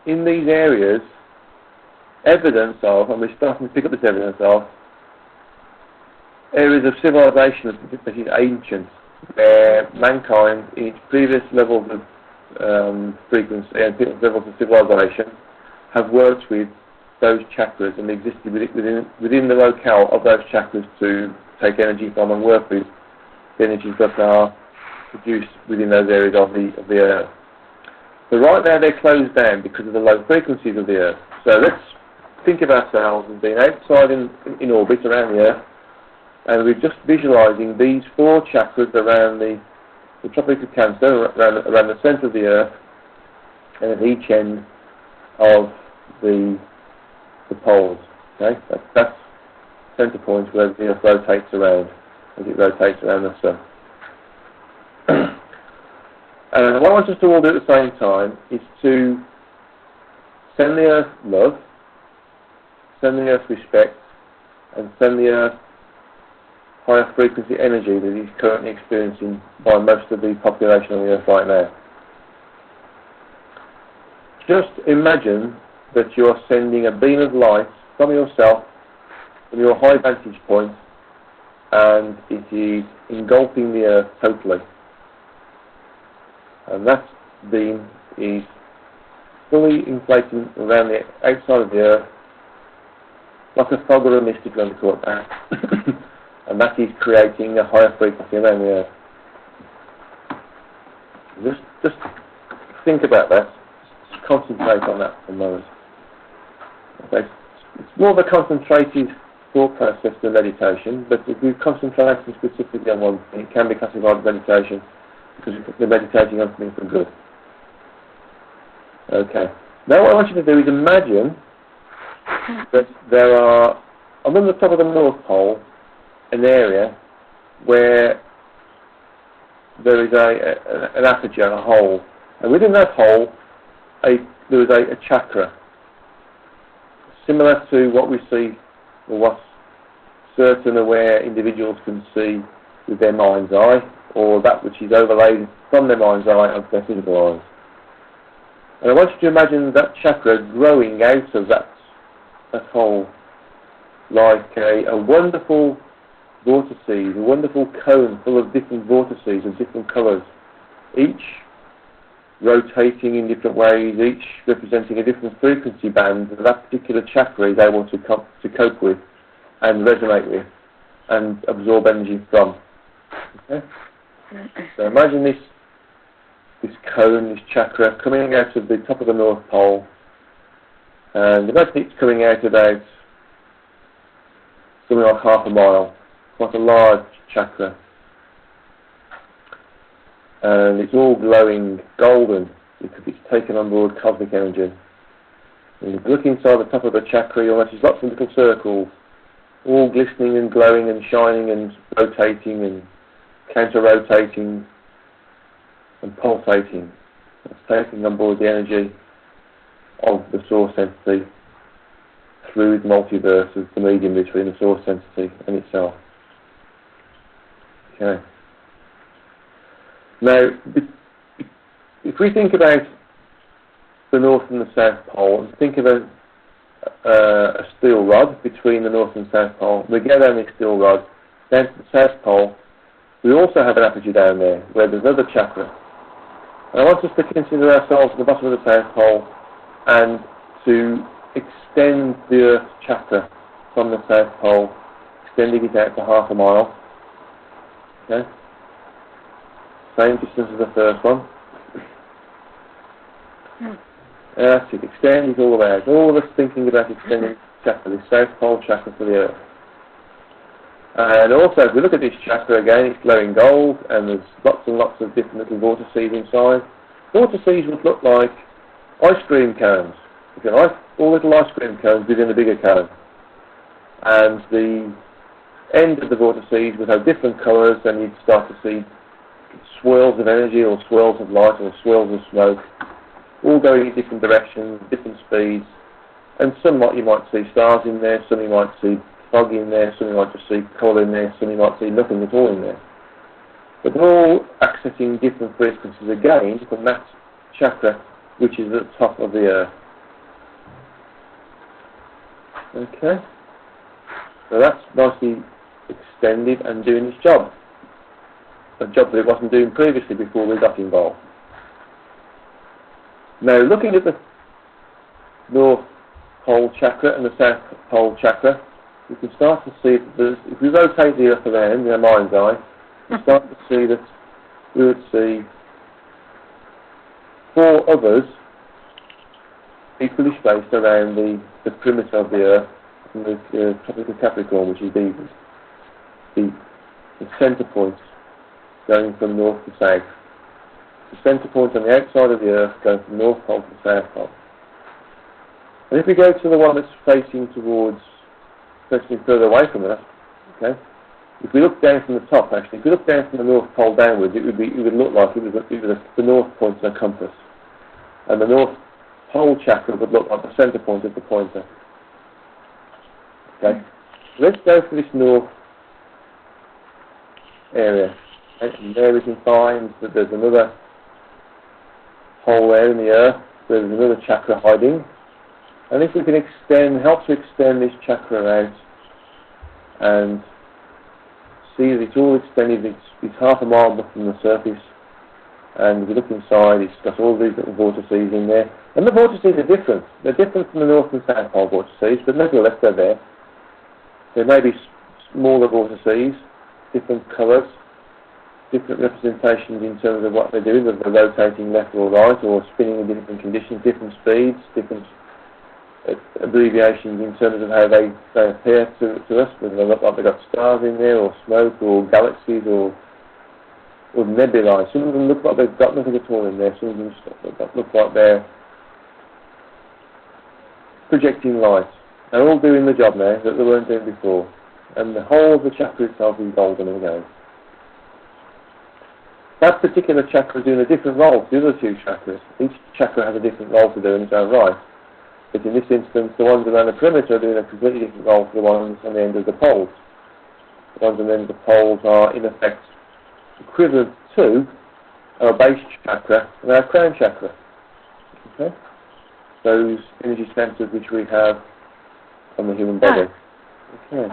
in these areas, evidence of, and we're starting to pick up this evidence of, areas of civilization that is ancient, where mankind, in its previous levels of frequency and levels of civilization, have worked with those chakras and existed within the locale of those chakras to take energy from and work with the energies that are produced within those areas of the Earth. So right now they're closed down because of the low frequencies of the Earth. So let's think of ourselves as being outside in orbit around the Earth, and we're just visualising these 4 chakras around the Tropic of Cancer, around the centre of the Earth, and at each end of the poles. Okay, that's centre point where the Earth rotates around, as it rotates around the Sun. And what I want us to all do at the same time is to send the Earth love, send the Earth respect, and send the Earth higher frequency energy that is currently experiencing by most of the population on the Earth right now. Just imagine that you're sending a beam of light from yourself, from your high vantage point, and it is engulfing the Earth totally. And that beam is fully inflating around the outside of the Earth, like a fog or a mist, if you want to call it that. And that is creating a higher frequency around the Earth. Just think about that. Just concentrate on that for a moment. Okay. It's more of a concentrated thought process than meditation, but if we concentrate specifically on one thing, it can be classified as meditation, because we're meditating on something for good. Okay. Now what I want you to do is imagine that there are, on the top of the North Pole, an area where there is an aperture, a hole, and within that hole there is a chakra, similar to what we see, or what certain aware individuals can see with their mind's eye, or that which is overlaid from their mind's eye onto their physical eyes. And I want you to imagine that chakra growing out of that hole like a wonderful vortices, a wonderful cone full of different vortices of different colours, each rotating in different ways, each representing a different frequency band that particular chakra is able to cope with and resonate with and absorb energy from. Okay? So imagine this cone, this chakra, coming out of the top of the North Pole, and imagine it's coming out about something like half a mile, quite a large chakra, and it's all glowing golden because it's taken on board cosmic energy. And you look inside the top of the chakra, you'll notice lots of little circles, all glistening and glowing and shining and rotating and counter-rotating and pulsating. It's taking on board the energy of the source entity through the multiverse as the medium between the source entity and itself. Okay. Now, if we think about the North and the South Pole, and think of a steel rod between the North and South Pole. We go down this steel rod down to the South Pole. We also have an aperture down there where there's another chakra. And I want us to consider ourselves at the bottom of the South Pole and to extend the Earth chakra from the South Pole, extending it out to half a mile. Okay? Same distance as the first one. That's it, extend it all the way out. All of us thinking about extending chakra, the South Pole chakra for the Earth. And also, if we look at this chakra again, it's glowing gold, and there's lots and lots of different little vortices inside. Vortices would look like ice cream cones, if you like, all little ice cream cones within a bigger cone. And the end of the vortices would have different colours, and you'd start to see swirls of energy, or swirls of light, or swirls of smoke, all going in different directions, different speeds. And some you might see stars in there, some you might see fog in there, some you might just see colour in there, some you might see nothing at all in there. But they're all accessing different frequencies again from that chakra, which is at the top of the Earth. Okay? So that's nicely extended and doing its job. A job that it wasn't doing previously before we got involved. Now, looking at the North Pole chakra and the South Pole chakra, we can start to see that if we rotate the Earth around in our mind's eye, we start to see that we would see 4 others equally spaced around the perimeter of the Earth, from the Tropic of Capricorn, which is the centre point going from north to south. The centre point on the outside of the Earth going from North Pole to South Pole. And if we go to the one that's facing further away from us, okay, if we look down from the top, actually, if we look down from the North Pole downwards, it would look like it was the North point of a compass. And the North Pole chakra would look like the centre point of the pointer. Okay, so let's go for this North area. Okay? And there we can find that there's another hole there in the Earth, where there's another chakra hiding. And if we can help to extend this chakra out and see that it's all extended, it's half a mile up from the surface, and if you look inside, it's got all these little vortices in there. And the vortices are different. They're different from the North and South Pole vortices, but nevertheless they're there. There may be smaller vortices, different colours, different representations in terms of what they're doing, whether they're rotating left or right, or spinning in different conditions, different speeds, different abbreviations in terms of how they appear to us, whether they look like they've got stars in there, or smoke, or galaxies, or nebulae. Some of them look like they've got nothing at all in there. Some of them look like they're projecting light. They're all doing the job now that they weren't doing before. And the whole of the chakra itself is golden again. That particular chakra is doing a different role to the other 2 chakras. Each chakra has a different role to do in its own right. But in this instance, the ones around the perimeter are doing a completely different role to the ones on the end of the poles. The ones on the end of the poles are, in effect, equivalent to our base chakra and our crown chakra. Okay? Those energy centers which we have on the human body. Okay.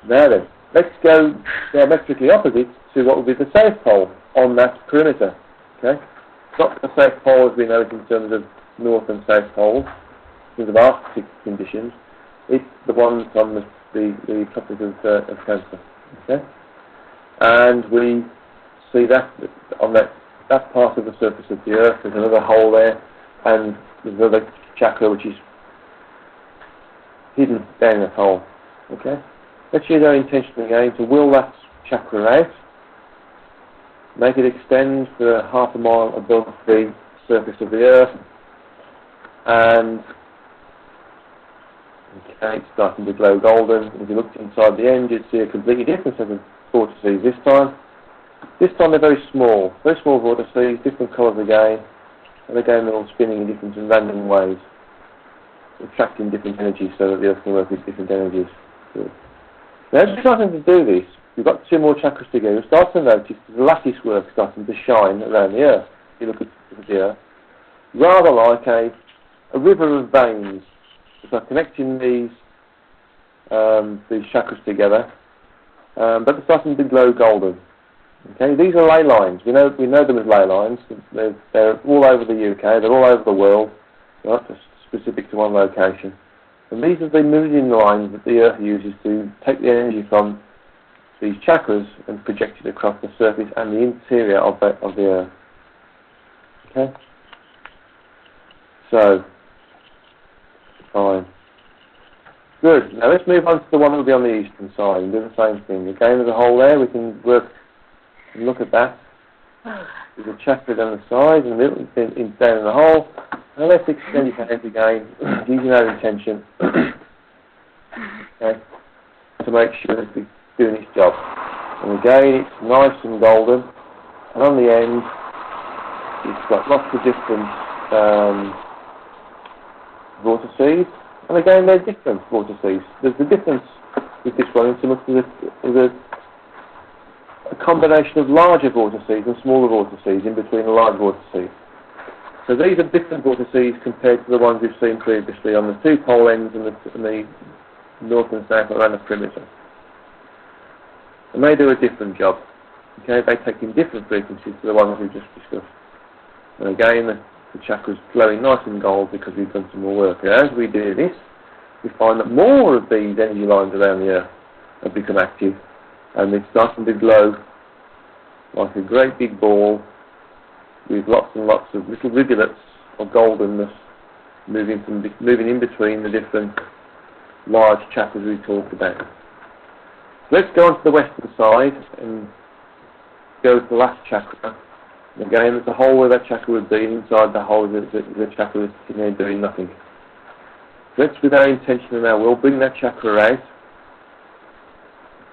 Now then, let's go diametrically opposite to what would be the South Pole on that perimeter. Okay? Not the South Pole as we know it in terms of North and South Poles, in terms of Arctic conditions. It's the one on the Tropic of Cancer. Okay? And we see that on that part of the surface of the Earth, there's another hole there, and there's another chakra which is hidden down that hole. Okay? Let's use our intention again to will that chakra out, make it extend for half a mile above the surface of the Earth, and okay, it's starting to glow golden. If you looked inside the end, you'd see a completely different set of vortices this time. This time they're very small vortices, different colours again, and again they're all spinning in different and random ways, attracting different energies so that the Earth can work with different energies. Good. Now, as we're starting to do this, we've got 2 more chakras to go. You'll start to notice the lattice work starting to shine around the Earth. If you look at the Earth, rather like a river of veins by connecting these chakras together, but they're starting to glow golden. Okay, these are ley lines. We know them as ley lines. They're all over the UK. They're all over the world. They're not just specific to one location. And these are the moving lines that the Earth uses to take the energy from these chakras and project it across the surface and the interior of the Earth. Okay. So, fine. Good. Now let's move on to the one that will be on the eastern side and do the same thing. Again, there's a hole there. We can work and look at that. There's a chakra down the side and down in the hole. Now let's extend your hands again, using our intention, okay, to make sure that it's doing its job. And again, it's nice and golden. And on the end, it's got lots of different vortices. And again, they're different vortices. There's a difference with this one in so much as a combination of larger vortices and smaller vortices in between the large vortices. So these are different vortices compared to the ones we've seen previously on the two pole ends and the north and south around the perimeter. And they do a different job. Okay, they take in different frequencies to the ones we've just discussed. And again, the chakra's glowing nice and gold because we've done some more work. And as we do this, we find that more of these energy lines around the Earth have become active, and they're starting to glow like a great big ball with lots and lots of little rivulets of goldenness moving in between the different large chakras we talked about. So let's go on to the western side and go to the last chakra. And again, there's a hole where that chakra would be, and inside the hole is a chakra that's sitting there doing nothing. So let's, with our intention and our will, bring that chakra out.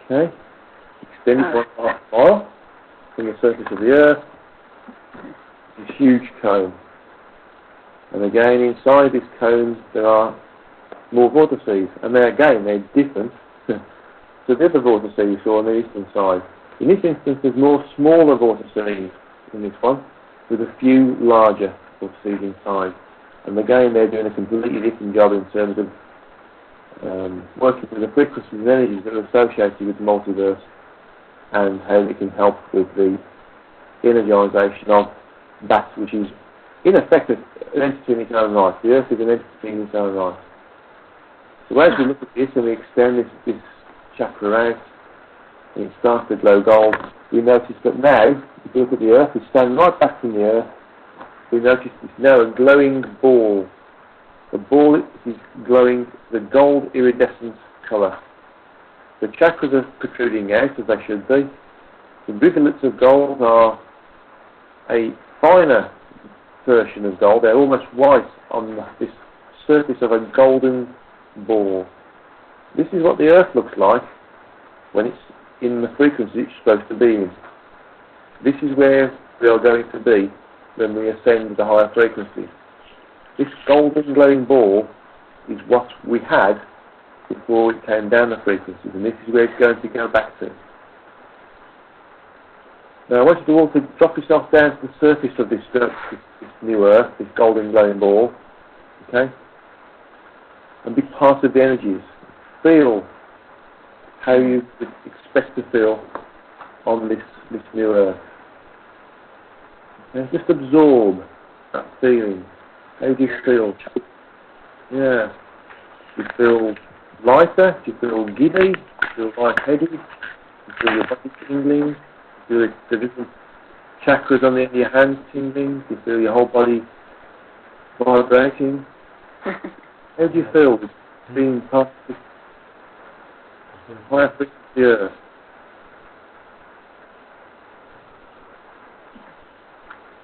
Okay. Extend it 1.5 mile from the surface of the Earth. This huge cone. And again, inside this cone, there are more vortices. And they're different to the other vortices you saw on the eastern side. In this instance, there's more smaller vortices in this one, with a few larger vortices inside. And again, they're doing a completely different job in terms of working with the frequencies and energies that are associated with the multiverse and how it can help with the energization of that which is, in effect, an entity in its own right. The Earth is an entity in its own right. So as we look at this and we extend this chakra out, and it starts to glow gold, we notice that now, if you look at the Earth, we stand right back from the Earth, we notice it's now a glowing ball. The ball is glowing the gold iridescent colour. The chakras are protruding out, as they should be. The rivulets of gold are a finer version of gold. They're almost white on this surface of a golden ball. This is what the Earth looks like when it's in the frequency it's supposed to be in. This is where we are going to be when we ascend the higher frequencies. This golden glowing ball is what we had before it came down the frequencies, and this is where it's going to go back to. Now I want you all to drop yourself down to the surface of this new Earth, this golden glowing ball, okay? And be part of the energies. Feel how you would expect to feel on this new Earth. Okay? Just absorb that feeling. How do you feel? Yeah. Do you feel lighter? Do you feel giddy? Do you feel lightheaded? Do you feel your body tingling? Do you feel the different chakras on the end of your hands tingling? Do you feel your whole body vibrating? How do you feel being part of this higher frequency Earth?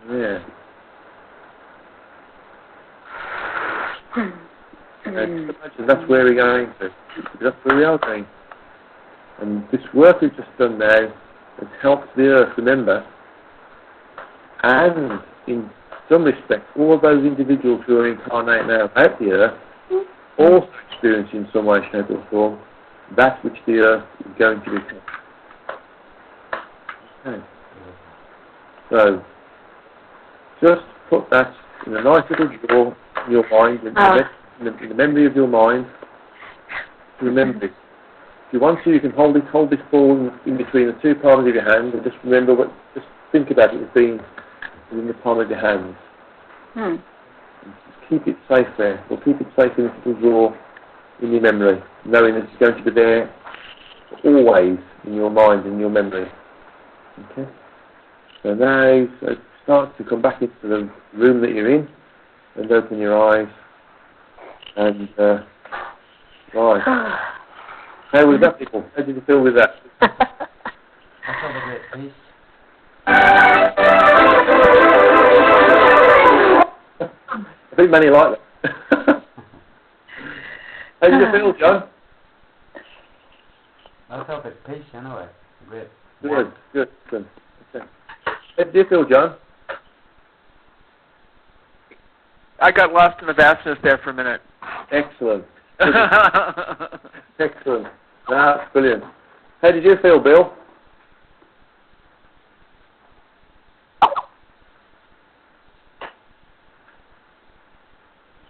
Yeah. Imagine that's where we're going to. That's where we are going. And this work we've just done now has helped the Earth remember, and in some respect, all of those individuals who are incarnate now about the Earth also experience in some way, shape or form that which the Earth is going to become. Okay. So, just put that in a nice little drawer in your mind and in the memory of your mind. Remember it. If you want to, you can hold this ball in between the two palms of your hand, and just just think about it as being in the palm of your hands. Just keep it safe there, or keep it safe in this little drawer in your memory, knowing that it's going to be there always in your mind, in your memory. Okay? So now, start to come back into the room that you're in, and open your eyes, and right. How was that, people? How did you feel with that? I felt a great peace. I think many like that. How did you feel, John? I felt at peace anyway. Great. Good. Okay. How did you feel, John? I got lost in the vastness there for a minute. Excellent. Excellent. That's brilliant. How did you feel, Bill?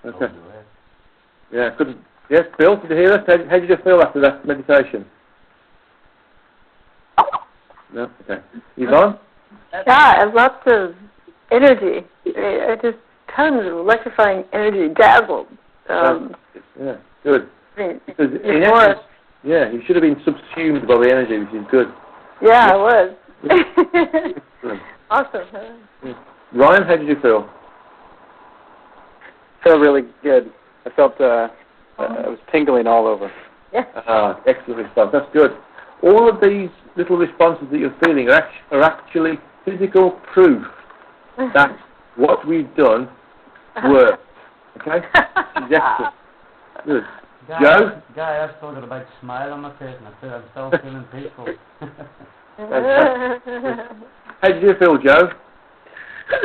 Okay. Yeah, couldn't. Yes, Bill, did you hear us? How did you feel after that meditation? No? Okay. Yvonne? Yeah, and lots of energy. Just tons of electrifying energy, dazzled. Yeah, good. Because euphoric. you should have been subsumed by the energy, which is good. Yeah, I was. Awesome. Ryan, how did you feel? I felt really good. I felt I was tingling all over. Yeah. Excellent stuff. That's good. All of these little responses that you're feeling are actually physical proof that what we've done works. Okay? Excellent. Good. Joe? Guy, I've still got a big smile on my face, and I'm still feeling peaceful. How did you feel, Joe?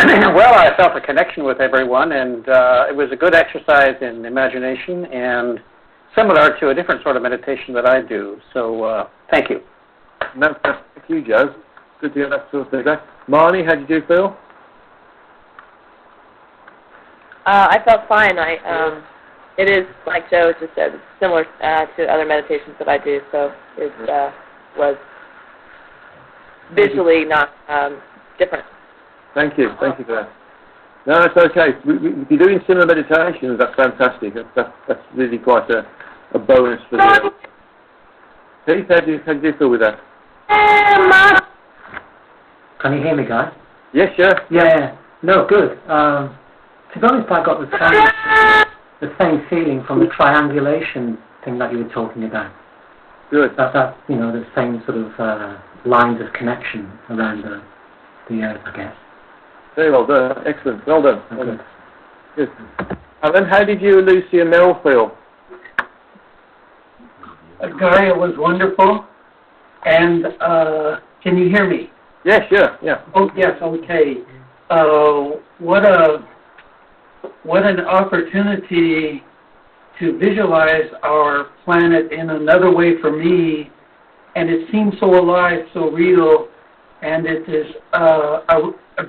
Well, I felt a connection with everyone, and it was a good exercise in imagination and similar to a different sort of meditation that I do. So, thank you. No, thank you, Joe. Good to hear that sort of feedback. Marnie, how did you feel? I felt fine. It is, like Joe just said, similar to other meditations that I do, so it was visually not different. Thank you for that. No, it's okay. If you're doing similar meditations, that's fantastic. That's really quite a bonus for the... Keith, how do you feel with that? Can you hear me, guys? Yes, sure. Yeah. No, good. To be honest, I got the same feeling from the triangulation thing that you were talking about. Good. That the same sort of lines of connection around the earth, I guess. Very well done. Excellent. Well done. Well Okay. done. Good. And then how did you, Lucy and Meryl, feel? Guy, it was wonderful. And can you hear me? Yes, sure. Yeah. Oh, yes, okay. What an opportunity to visualize our planet in another way for me. And it seems so alive, so real. And it is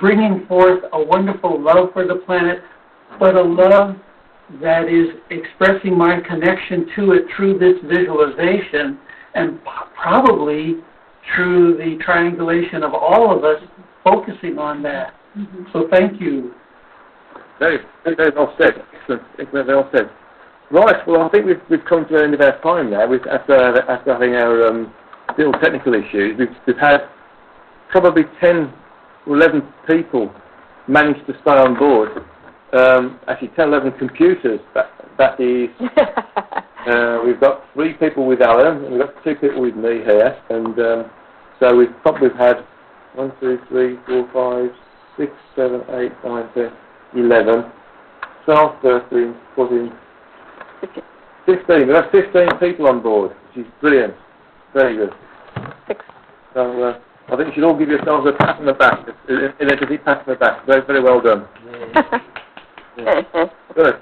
bringing forth a wonderful love for the planet, but a love that is expressing my connection to it through this visualization, and probably through the triangulation of all of us focusing on that. Mm-hmm. So thank you. Very well said. Excellent. Very well said. Right, well, I think we've come to the end of our time now. After having our little technical issues, we've had probably 10 or 11 people managed to stay on board. Actually, 10 or 11 computers. That is, we've got 3 people with Alan, and we've got 2 people with me here, and so we've had 1, 2, 3, 4, 5, 6, 7, 8, 9, 10, 11, 12, 13, 14, 15. We've had 15 people on board, which is brilliant. Very good. 6. So I think you should all give yourselves a pat on the back, an energetic pat on the back. Very, very well done. Yeah. Good.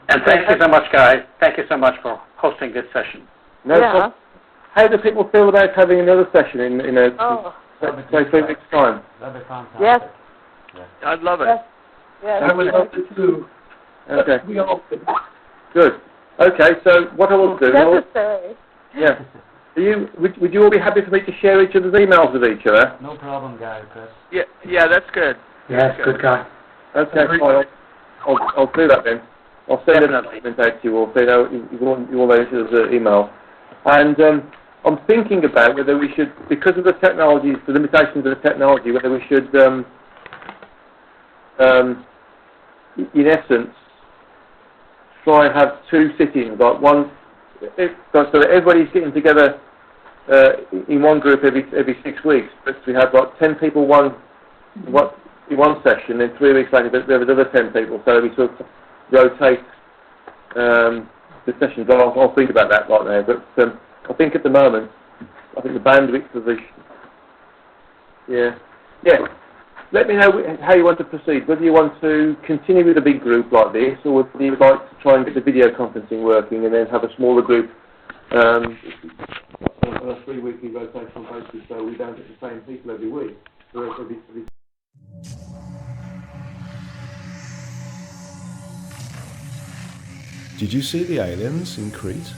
And thank you so much, guys. Thank you so much for hosting this session. No problem. How do people feel about having another session in say 3 weeks' time? That'd be fantastic. Yes. I'd love it. Yes. I would love it too. Okay. We all do. Good. Okay, so what I will do... Necessary. Yeah. Would you all be happy for me to share each other's emails with each other? No problem, Gary, Chris. Yeah, that's good. Yes, good guy. Okay, fine. I'll do that then. I'll send an announcement out to you all, so you know, you all know each other's email. And I'm thinking about whether we should, because of the technologies, the limitations of the technology, whether we should, in essence, try and have 2 sittings, like one, so that everybody's getting together in one group every 6 weeks, but we have like 10 people in one session, then 3 weeks later there was another 10 people, so we sort of rotate the sessions. I'll think about that right now, but I think at the moment, I think the bandwidth of the... Yeah. Let me know how you want to proceed, whether you want to continue with a big group like this, or whether you'd like to try and get the video conferencing working and then have a smaller group on a 3-weekly rotational basis, so we don't get the same people every week. Did you see the aliens in Crete?